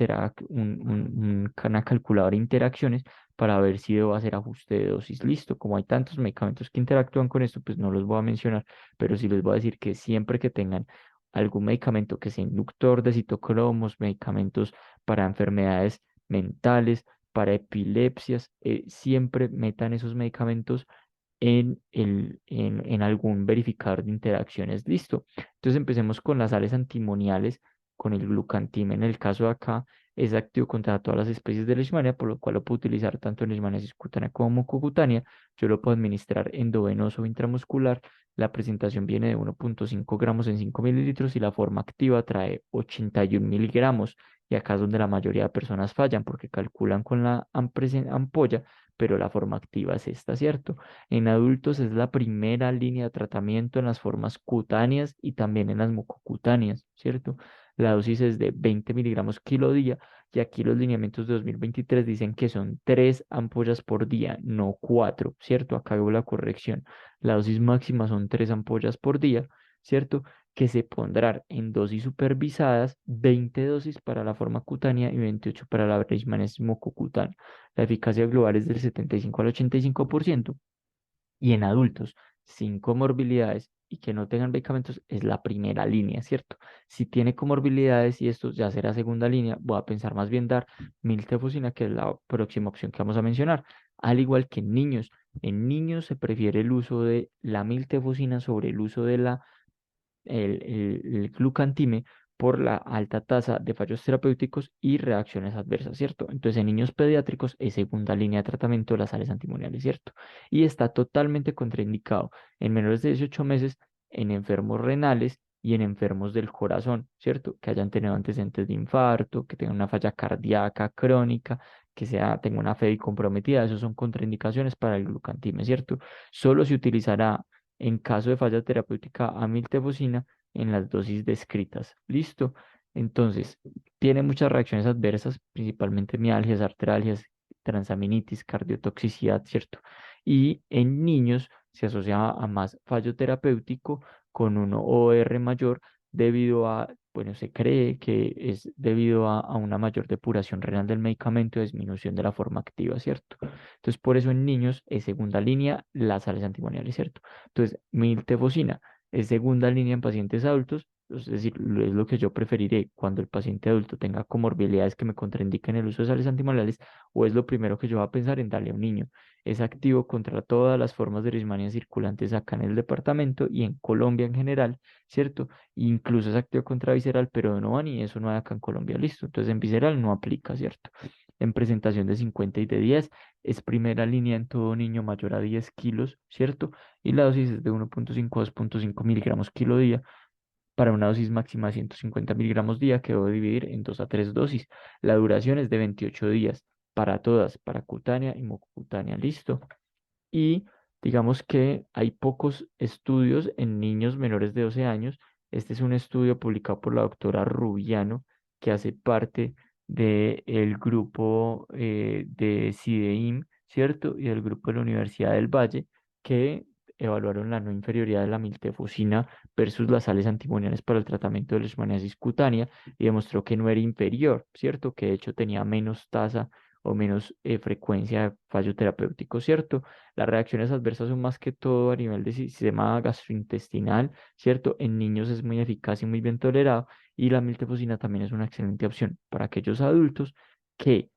una calculadora de interacciones para ver si debo hacer ajuste de dosis. Listo, como hay tantos medicamentos que interactúan con esto, pues no los voy a mencionar, pero sí les voy a decir que siempre que tengan algún medicamento que sea inductor de citocromos, medicamentos para enfermedades mentales, para epilepsias, siempre metan esos medicamentos en algún verificador de interacciones. Listo. Entonces empecemos con las sales antimoniales, con el glucantime. En el caso de acá es activo contra todas las especies de leishmania, por lo cual lo puedo utilizar tanto en leishmaniasis cutánea como mucocutánea. Yo lo puedo administrar endovenoso o intramuscular. La presentación viene de 1,5 gramos en 5 mililitros y la forma activa trae 81 miligramos. Y acá es donde la mayoría de personas fallan porque calculan con la ampolla, pero la forma activa es esta, ¿cierto? En adultos es la primera línea de tratamiento en las formas cutáneas y también en las mucocutáneas, ¿cierto? La dosis es de 20 miligramos kilo día, y aquí los lineamientos de 2023 dicen que son 3 ampollas por día, no 4, ¿cierto? Acá hago la corrección. La dosis máxima son 3 ampollas por día, ¿cierto? Que se pondrán en dosis supervisadas, 20 dosis para la forma cutánea y 28 para la leishmaniasis mucocutánea. La eficacia global es del 75 al 85%. Y en adultos sin comorbilidades y que no tengan medicamentos es la primera línea, ¿cierto? Si tiene comorbilidades y esto ya será segunda línea, voy a pensar más bien dar miltefosina, que es la próxima opción que vamos a mencionar. Al igual que en niños se prefiere el uso de la miltefosina sobre el uso de el glucantime, por la alta tasa de fallos terapéuticos y reacciones adversas, ¿cierto? Entonces, en niños pediátricos es segunda línea de tratamiento de las sales antimoniales, ¿cierto? Y está totalmente contraindicado en menores de 18 meses, en enfermos renales y en enfermos del corazón, ¿cierto? Que hayan tenido antecedentes de infarto, que tengan una falla cardíaca crónica, que tenga una fe comprometida. Esos son contraindicaciones para el glucantime, ¿cierto? Solo se utilizará en caso de falla terapéutica a miltefosina en las dosis descritas. Listo. Entonces, tiene muchas reacciones adversas, principalmente mialgias, artralgias, transaminitis, cardiotoxicidad, ¿cierto? Y en niños se asocia a más fallo terapéutico con un OR mayor, debido a, bueno, se cree que es debido a una mayor depuración renal del medicamento y disminución de la forma activa, ¿cierto? Entonces, por eso en niños es segunda línea las sales antimoniales, ¿cierto? Entonces, miltefosina es segunda línea en pacientes adultos, es decir, es lo que yo preferiré cuando el paciente adulto tenga comorbilidades que me contraindiquen el uso de sales antimalariales, o es lo primero que yo voy a pensar en darle a un niño. Es activo contra todas las formas de leishmania circulantes acá en el departamento y en Colombia en general, ¿cierto? Incluso es activo contra visceral, pero no van, y eso no hay acá en Colombia, listo. Entonces en visceral no aplica, ¿cierto? En presentación de 50 y de 10, es primera línea en todo niño mayor a 10 kilos, ¿cierto? Y la dosis es de 1,5 a 2,5 miligramos kilo día, para una dosis máxima de 150 miligramos día, que debo dividir en 2 a 3 dosis. La duración es de 28 días para todas, para cutánea y mucocutánea. Listo. Y digamos que hay pocos estudios en niños menores de 12 años. Este es un estudio publicado por la doctora Rubiano, que hace parte del grupo de CIDEIM, ¿cierto? Y del grupo de la Universidad del Valle, que evaluaron la no inferioridad de la miltefosina versus las sales antimoniales para el tratamiento de la leishmaniasis cutánea, y demostró que no era inferior, ¿cierto? Que de hecho tenía menos tasa o menos frecuencia de fallo terapéutico, ¿cierto? Las reacciones adversas son más que todo a nivel de sistema gastrointestinal, ¿cierto? En niños es muy eficaz y muy bien tolerado, y la miltefosina también es una excelente opción para aquellos adultos que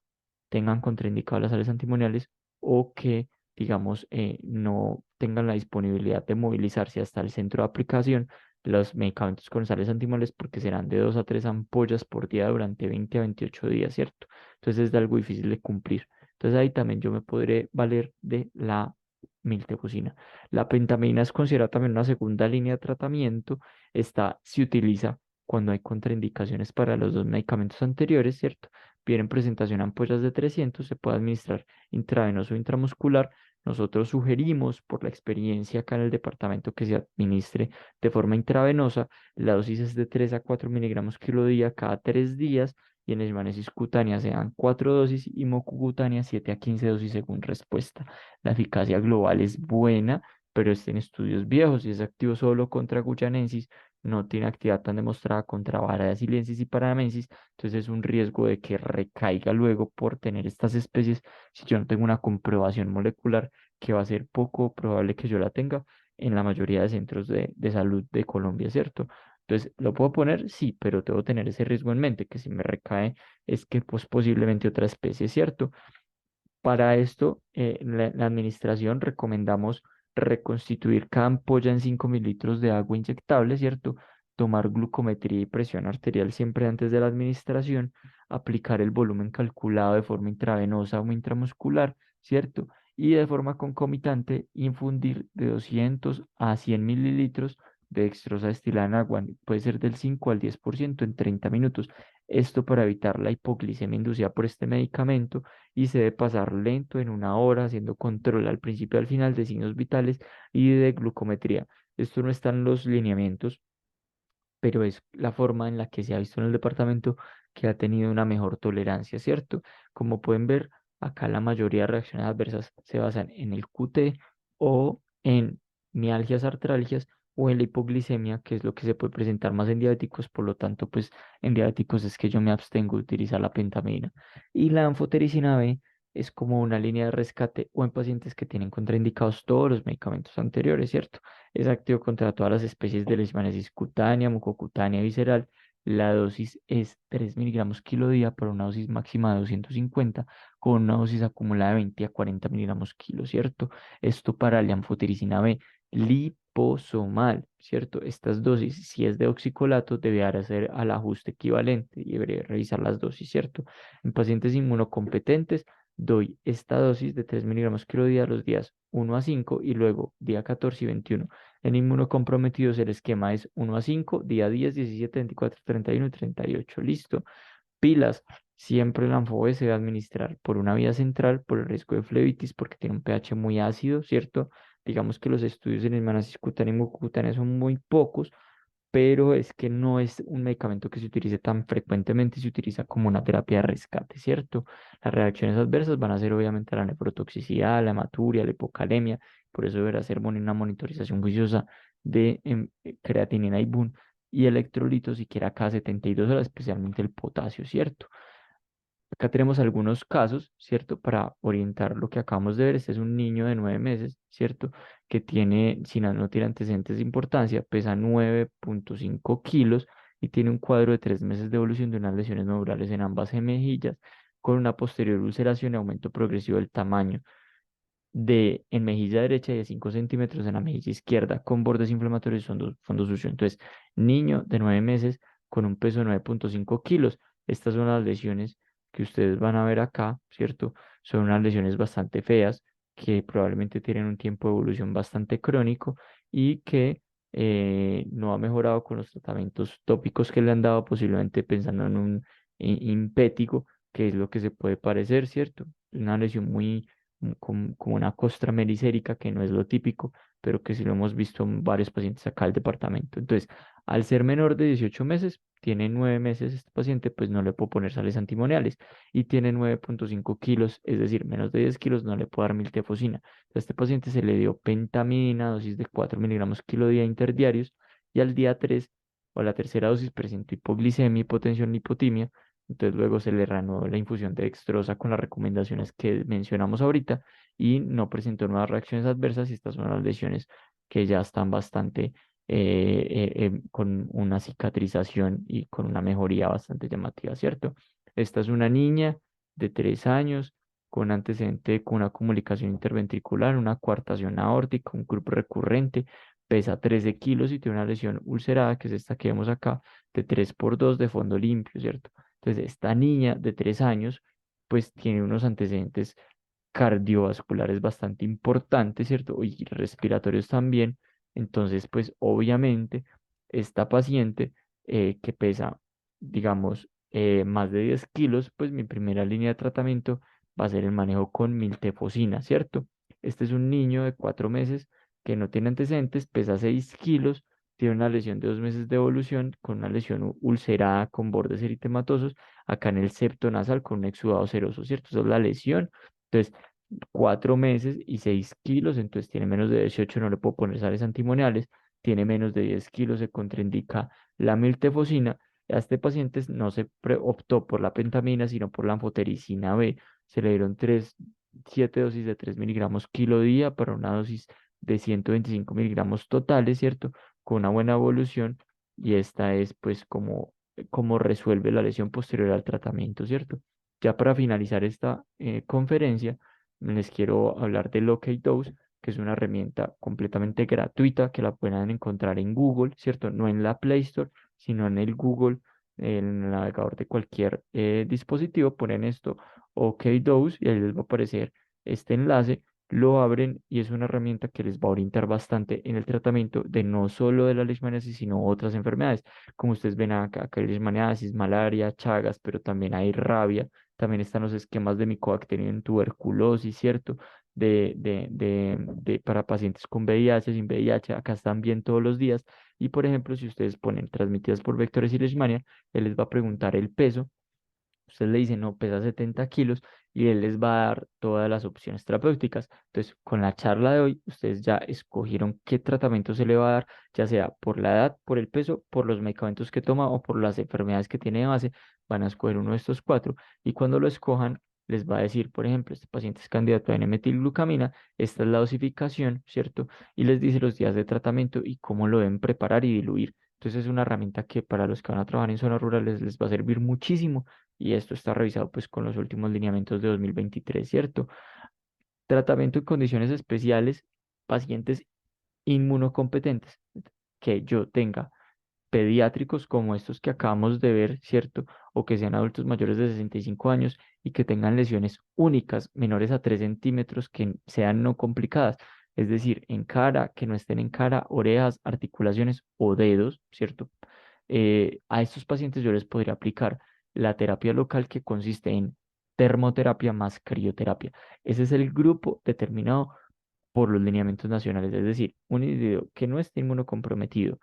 tengan contraindicadas las sales antimoniales, o que, digamos, no tengan la disponibilidad de movilizarse hasta el centro de aplicación de los medicamentos con sales antimoniales, porque serán de 2 a 3 ampollas por día durante 20 a 28 días, ¿cierto? Entonces es de algo difícil de cumplir. Entonces ahí también yo me podré valer de la miltefosina. La pentamina es considerada también una segunda línea de tratamiento. Esta se utiliza cuando hay contraindicaciones para los dos medicamentos anteriores, ¿cierto? Vienen presentación ampollas de 300, se puede administrar intravenoso o intramuscular. Nosotros sugerimos, por la experiencia acá en el departamento, que se administre de forma intravenosa. La dosis es de 3 a 4 miligramos kilo día cada 3 días y en leishmaniasis cutánea se dan 4 dosis y mucocutánea 7 a 15 dosis según respuesta. La eficacia global es buena, pero está en estudios viejos y es activo solo contra guyanensis, no tiene actividad tan demostrada contra Varicosiensis y Paramensis, entonces es un riesgo de que recaiga luego por tener estas especies si yo no tengo una comprobación molecular, que va a ser poco probable que yo la tenga en la mayoría de centros de salud de Colombia, ¿cierto? Entonces, ¿lo puedo poner? Sí, pero debo tener ese riesgo en mente, que si me recae es que pues posiblemente otra especie, ¿cierto? Para esto, la administración recomendamos reconstituir cada ampolla en 5 mililitros de agua inyectable, ¿cierto? Tomar glucometría y presión arterial siempre antes de la administración, aplicar el volumen calculado de forma intravenosa o intramuscular, ¿cierto? Y de forma concomitante, infundir de 200 a 100 mililitros de dextrosa destilada en agua, puede ser del 5 al 10% en 30 minutos. Esto para evitar la hipoglicemia inducida por este medicamento y se debe pasar lento en una hora, haciendo control al principio y al final de signos vitales y de glucometría. Esto no está en los lineamientos, pero es la forma en la que se ha visto en el departamento que ha tenido una mejor tolerancia, ¿cierto? Como pueden ver, acá la mayoría de reacciones adversas se basan en el QT o en mialgias, artralgias o en la hipoglicemia, que es lo que se puede presentar más en diabéticos, por lo tanto, pues en diabéticos es que yo me abstengo de utilizar la pentamina. Y la anfotericina B es como una línea de rescate o en pacientes que tienen contraindicados todos los medicamentos anteriores, ¿cierto? Es activo contra todas las especies de leishmaniasis cutánea, mucocutánea, visceral. La dosis es 3 miligramos kilo día para una dosis máxima de 250, con una dosis acumulada de 20 a 40 miligramos kilo, ¿cierto? Esto para la anfotericina B liposomal, ¿cierto? Estas dosis, si es de oxicolato, deberá ser al ajuste equivalente y debería revisar las dosis, ¿cierto? En pacientes inmunocompetentes, doy esta dosis de 3 miligramos kilo día los días 1 a 5 y luego día 14 y 21. En inmunocomprometidos el esquema es 1 a 5, día 10, 17, 24, 31 y 38. Listo. Pilas. Siempre la Anfobe se debe administrar por una vía central por el riesgo de flebitis porque tiene un pH muy ácido, ¿cierto? Digamos que los estudios en hermanasis cutánea y mucocutánea son muy pocos, pero es que no es un medicamento que se utilice tan frecuentemente, se utiliza como una terapia de rescate, ¿cierto? Las reacciones adversas van a ser obviamente la nefrotoxicidad, la hematuria, la hipocalemia, por eso deberá ser una monitorización juiciosa de creatinina y BUN y electrolitos siquiera cada 72 horas, especialmente el potasio, ¿cierto? Acá tenemos algunos casos, ¿cierto? Para orientar lo que acabamos de ver. Este es un niño de 9 meses, ¿cierto? Que tiene, si no tiene antecedentes de importancia, pesa 9,5 kilos y tiene un cuadro de 3 meses de evolución de unas lesiones neurales en ambas mejillas, con una posterior ulceración y aumento progresivo del tamaño en mejilla derecha y de 5 centímetros en la mejilla izquierda, con bordes inflamatorios y fondo sucio. Entonces, niño de 9 meses con un peso de 9,5 kilos. Estas son las lesiones que ustedes van a ver acá, ¿cierto? Son unas lesiones bastante feas que probablemente tienen un tiempo de evolución bastante crónico y que no ha mejorado con los tratamientos tópicos que le han dado, posiblemente pensando en un impético, que es lo que se puede parecer, ¿cierto? Una lesión muy como una costra merisérica, que no es lo típico, pero que sí lo hemos visto en varios pacientes acá del departamento. Entonces, al ser menor de 18 meses, tiene 9 meses este paciente, pues no le puedo poner sales antimoniales y tiene 9,5 kilos, es decir, menos de 10 kilos, no le puedo dar miltefosina. A este paciente se le dio pentamina, dosis de 4 miligramos kilo día interdiarios y al día 3 o la tercera dosis presentó hipoglicemia, hipotensión, hipotimia. Entonces luego se le reanudó la infusión de dextrosa con las recomendaciones que mencionamos ahorita y no presentó nuevas reacciones adversas y estas son las lesiones que ya están bastante con una cicatrización y con una mejoría bastante llamativa, ¿cierto? Esta es una niña de 3 años con antecedente con una comunicación interventricular, una coartación aórtica, un grupo recurrente, pesa 13 kilos y tiene una lesión ulcerada, que es esta que vemos acá, de 3 por 2 de fondo limpio, ¿cierto? Entonces, esta niña de 3 años pues tiene unos antecedentes cardiovasculares bastante importantes, ¿cierto? Y respiratorios también. Entonces, pues obviamente, esta paciente que pesa, digamos, más de 10 kilos, pues mi primera línea de tratamiento va a ser el manejo con miltefosina, ¿cierto? Este es un niño de 4 meses que no tiene antecedentes, pesa 6 kilos, tiene una lesión de 2 meses de evolución, con una lesión ulcerada con bordes eritematosos, acá en el septo nasal con un exudado seroso, ¿cierto? Esa es la lesión. Entonces, 4 meses y 6 kilos, entonces tiene menos de 18, no le puedo poner sales antimoniales, tiene menos de 10 kilos, se contraindica la miltefosina. A este paciente no se optó por la pentamina, sino por la anfotericina B. Se le dieron 7 dosis de 3 miligramos kilo día para una dosis de 125 miligramos totales, ¿cierto? Con una buena evolución, y esta es pues como resuelve la lesión posterior al tratamiento, ¿cierto? Ya para finalizar esta conferencia, les quiero hablar de Locate Dose, que es una herramienta completamente gratuita que la pueden encontrar en Google, ¿cierto? No en la Play Store, sino en el Google, en el navegador de cualquier dispositivo. Ponen esto, OK Dose, y ahí les va a aparecer este enlace. Lo abren y es una herramienta que les va a orientar bastante en el tratamiento de no solo de la leishmaniasis, sino otras enfermedades. Como ustedes ven acá hay leishmaniasis, malaria, chagas, pero también hay rabia. También están los esquemas de micobacteria en tuberculosis, ¿cierto? Para pacientes con VIH, sin VIH, acá están bien todos los días. Y por ejemplo, si ustedes ponen transmitidas por vectores y leishmania, él les va a preguntar el peso. Usted le dice, no, pesa 70 kilos, y él les va a dar todas las opciones terapéuticas. Entonces, con la charla de hoy, ustedes ya escogieron qué tratamiento se le va a dar, ya sea por la edad, por el peso, por los medicamentos que toma o por las enfermedades que tiene de base. Van a escoger uno de estos cuatro, y cuando lo escojan, les va a decir, por ejemplo, este paciente es candidato a N-metilglucamina, esta es la dosificación, ¿cierto? Y les dice los días de tratamiento y cómo lo deben preparar y diluir. Entonces es una herramienta que para los que van a trabajar en zonas rurales les va a servir muchísimo, y esto está revisado pues con los últimos lineamientos de 2023, ¿cierto? Tratamiento en condiciones especiales, pacientes inmunocompetentes, que yo tenga pediátricos como estos que acabamos de ver, ¿cierto? O que sean adultos mayores de 65 años y que tengan lesiones únicas, menores a 3 centímetros, que sean no complicadas. Es decir, en cara, que no estén en cara, orejas, articulaciones o dedos, ¿cierto? A estos pacientes yo les podría aplicar la terapia local, que consiste en termoterapia más crioterapia. Ese es el grupo determinado por los lineamientos nacionales, es decir, un individuo que no esté inmunocomprometido,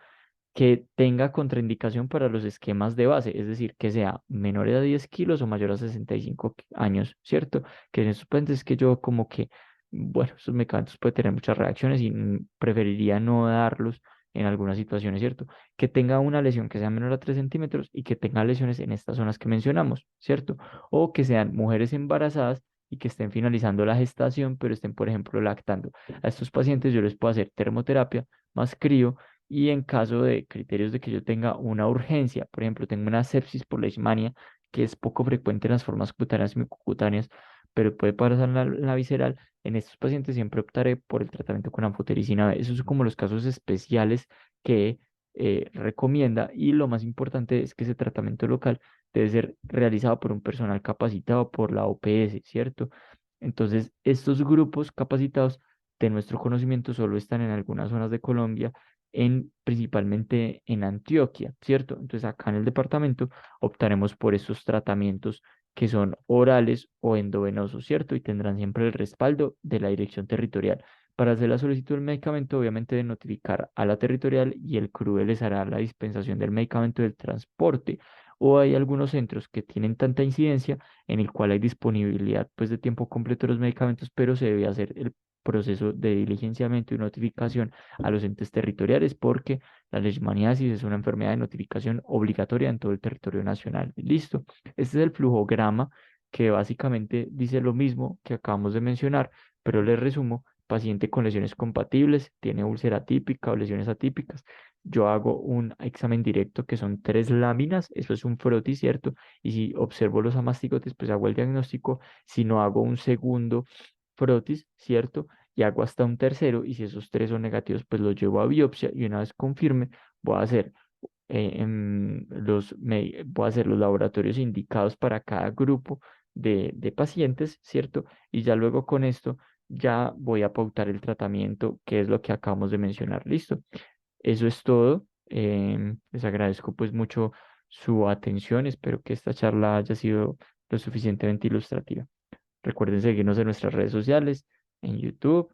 que tenga contraindicación para los esquemas de base, es decir, que sea menor a 10 kilos o mayor a 65 años, ¿cierto? Que en esos pacientes es que yo como que, bueno, esos medicamentos pueden tener muchas reacciones y preferiría no darlos en algunas situaciones, ¿cierto? Que tenga una lesión que sea menor a 3 centímetros y que tenga lesiones en estas zonas que mencionamos, ¿cierto? O que sean mujeres embarazadas y que estén finalizando la gestación, pero estén, por ejemplo, lactando. A estos pacientes yo les puedo hacer termoterapia más crío, y en caso de criterios de que yo tenga una urgencia, por ejemplo, tengo una sepsis por leishmania, que es poco frecuente en las formas cutáneas y mucocutáneas, pero puede pasar en la visceral, en estos pacientes siempre optaré por el tratamiento con anfotericina B. Esos son como los casos especiales que recomienda, y lo más importante es que ese tratamiento local debe ser realizado por un personal capacitado por la OPS, ¿cierto? Entonces, estos grupos capacitados de nuestro conocimiento solo están en algunas zonas de Colombia, principalmente en Antioquia, ¿cierto? Entonces acá en el departamento optaremos por estos tratamientos que son orales o endovenosos, ¿cierto? Y tendrán siempre el respaldo de la dirección territorial. Para hacer la solicitud del medicamento, obviamente de notificar a la territorial, y el CRUE les hará la dispensación del medicamento del transporte. O hay algunos centros que tienen tanta incidencia en el cual hay disponibilidad pues de tiempo completo de los medicamentos, pero se debe hacer el proceso de diligenciamiento y notificación a los entes territoriales, porque la leishmaniasis es una enfermedad de notificación obligatoria en todo el territorio nacional. Listo. Este es el flujograma, que básicamente dice lo mismo que acabamos de mencionar, pero les resumo: paciente con lesiones compatibles, tiene úlcera típica o lesiones atípicas. Yo hago un examen directo que son 3 láminas, eso es un frotis, ¿cierto? Y si observo los amastigotes, pues hago el diagnóstico. Si no, hago un segundo frotis, ¿cierto? Y hago hasta un tercero, y si esos tres son negativos, pues los llevo a biopsia, y una vez confirme, voy a hacer voy a hacer los laboratorios indicados para cada grupo de pacientes, ¿cierto? Y ya luego con esto ya voy a pautar el tratamiento, que es lo que acabamos de mencionar. Listo. Eso es todo. Les agradezco pues mucho su atención. Espero que esta charla haya sido lo suficientemente ilustrativa. Recuerden seguirnos en nuestras redes sociales, en YouTube,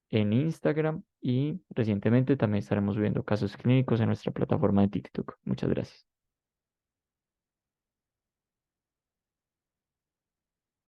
en Instagram y recientemente también estaremos subiendo casos clínicos en nuestra plataforma de TikTok. Muchas gracias.